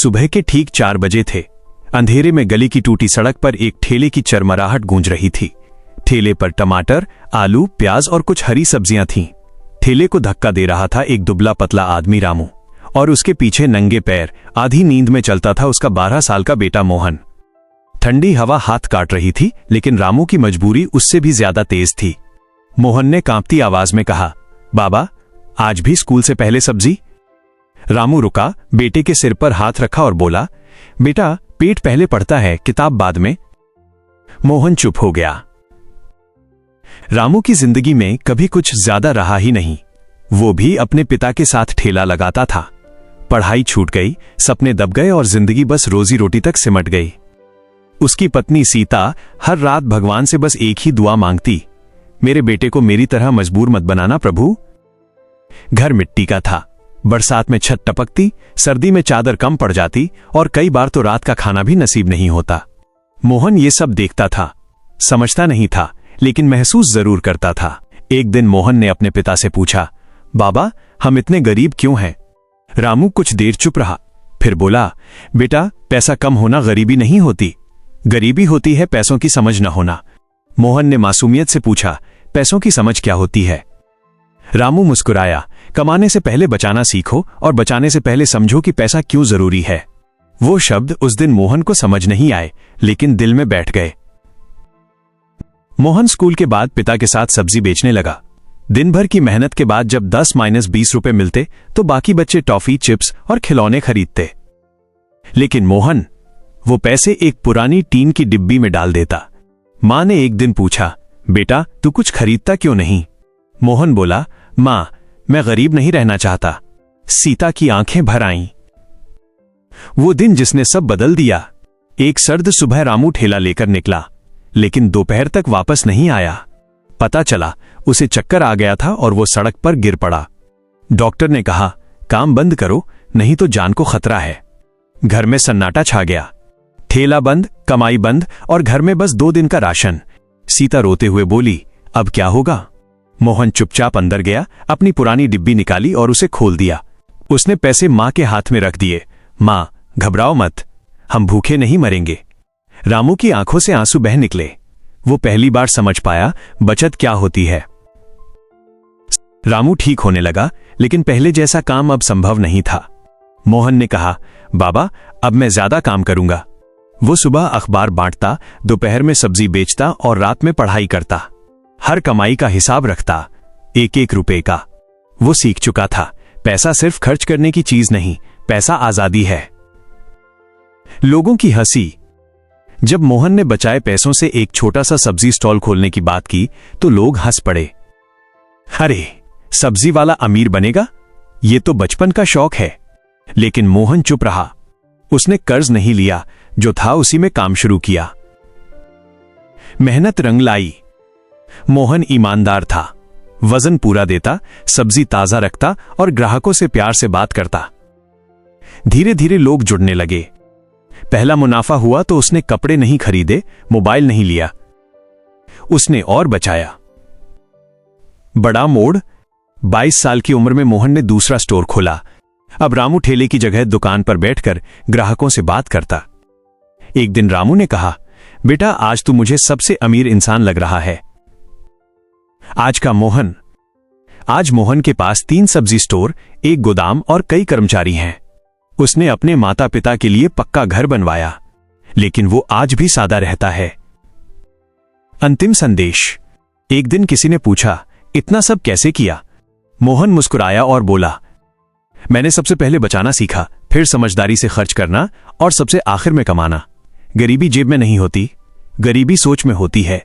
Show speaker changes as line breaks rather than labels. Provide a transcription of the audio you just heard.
सुबह के ठीक 4 बजे थे। अंधेरे में गली की टूटी सड़क पर एक ठेले की चरमराहट गूंज रही थी। ठेले पर टमाटर, आलू, प्याज और कुछ हरी सब्जियां थीं। ठेले को धक्का दे रहा था एक दुबला पतला आदमी रामू, और उसके पीछे नंगे पैर आधी नींद में चलता था उसका 12 साल का बेटा मोहन। ठंडी हवा हाथ काट रही थी, लेकिन रामू की मजबूरी उससे भी ज्यादा तेज थी। मोहन ने कांपती आवाज में कहा, बाबा, आज भी स्कूल से पहले सब्जी? रामू रुका, बेटे के सिर पर हाथ रखा और बोला, बेटा, पेट पहले पड़ता है, किताब बाद में। मोहन चुप हो गया। रामू की जिंदगी में कभी कुछ ज्यादा रहा ही नहीं। वो भी अपने पिता के साथ ठेला लगाता था। पढ़ाई छूट गई, सपने दब गए और जिंदगी बस रोजी रोटी तक सिमट गई। उसकी पत्नी सीता हर रात भगवान से बस एक ही दुआ मांगती, मेरे बेटे को मेरी तरह मजबूर मत बनाना प्रभु। घर मिट्टी का था। बरसात में छत टपकती, सर्दी में चादर कम पड़ जाती और कई बार तो रात का खाना भी नसीब नहीं होता। मोहन ये सब देखता था, समझता नहीं था, लेकिन महसूस जरूर करता था। एक दिन मोहन ने अपने पिता से पूछा, बाबा, हम इतने गरीब क्यों हैं? रामू कुछ देर चुप रहा, फिर बोला, बेटा, पैसा कम होना गरीबी नहीं होती। गरीबी होती है पैसों की समझ न होना। मोहन ने मासूमियत से पूछा, पैसों की समझ क्या होती है? रामू मुस्कुराया, कमाने से पहले बचाना सीखो और बचाने से पहले समझो कि पैसा क्यों जरूरी है। वो शब्द उस दिन मोहन को समझ नहीं आए, लेकिन दिल में बैठ गए। मोहन स्कूल के बाद पिता के साथ सब्जी बेचने लगा। दिन भर की मेहनत के बाद जब 10-20 रुपए मिलते तो बाकी बच्चे टॉफी, चिप्स और खिलौने खरीदते। लेकिन मोहन वो पैसे एक पुरानी टीन की डिब्बी में डाल देता। मां ने एक दिन पूछा, बेटा, तू कुछ खरीदता क्यों नहीं? मोहन बोला, मां, मैं गरीब नहीं रहना चाहता। सीता की आंखें भर आईं। वो दिन जिसने सब बदल दिया। एक सर्द सुबह रामू ठेला लेकर निकला, लेकिन दोपहर तक वापस नहीं आया। पता चला उसे चक्कर आ गया था और वो सड़क पर गिर पड़ा। डॉक्टर ने कहा, काम बंद करो, नहीं तो जान को खतरा है। घर में सन्नाटा छा गया। ठेला बंद, कमाई बंद और घर में बस 2 दिन का राशन। सीता रोते हुए बोली, अब क्या होगा? मोहन चुपचाप अंदर गया, अपनी पुरानी डिब्बी निकाली और उसे खोल दिया। उसने पैसे मां के हाथ में रख दिए। मां, घबराओ मत, हम भूखे नहीं मरेंगे। रामू की आंखों से आंसू बह निकले। वो पहली बार समझ पाया बचत क्या होती है। रामू ठीक होने लगा, लेकिन पहले जैसा काम अब संभव नहीं था। मोहन ने कहा, बाबा, अब मैं ज्यादा काम करूंगा। वो सुबह अखबार बांटता, दोपहर में सब्जी बेचता और रात में पढ़ाई करता। हर कमाई का हिसाब रखता, एक एक रुपए का। वो सीख चुका था, पैसा सिर्फ खर्च करने की चीज नहीं, पैसा आजादी है। लोगों की हंसी। जब मोहन ने बचाए पैसों से एक छोटा सा सब्जी स्टॉल खोलने की बात की तो लोग हंस पड़े। अरे, सब्जी वाला अमीर बनेगा? ये तो बचपन का शौक है। लेकिन मोहन चुप रहा। उसने कर्ज नहीं लिया, जो था उसी में काम शुरू किया। मेहनत रंग लाई। मोहन ईमानदार था, वजन पूरा देता, सब्जी ताजा रखता और ग्राहकों से प्यार से बात करता। धीरे धीरे लोग जुड़ने लगे। पहला मुनाफा हुआ तो उसने कपड़े नहीं खरीदे, मोबाइल नहीं लिया। उसने और बचाया। बड़ा मोड़। 22 साल की उम्र में मोहन ने दूसरा स्टोर खोला। अब रामू ठेले की जगह दुकान पर बैठकर ग्राहकों से बात करता। एक दिन रामू ने कहा, बेटा, आज तू मुझे सबसे अमीर इंसान लग रहा है। आज मोहन के पास 3 सब्जी स्टोर, 1 गोदाम और कई कर्मचारी हैं। उसने अपने माता पिता के लिए पक्का घर बनवाया, लेकिन वो आज भी सादा रहता है। अंतिम संदेश। एक दिन किसी ने पूछा, इतना सब कैसे किया? मोहन मुस्कुराया और बोला, मैंने सबसे पहले बचाना सीखा, फिर समझदारी से खर्च करना और सबसे आखिर में कमाना। गरीबी जेब में नहीं होती, गरीबी सोच में होती है।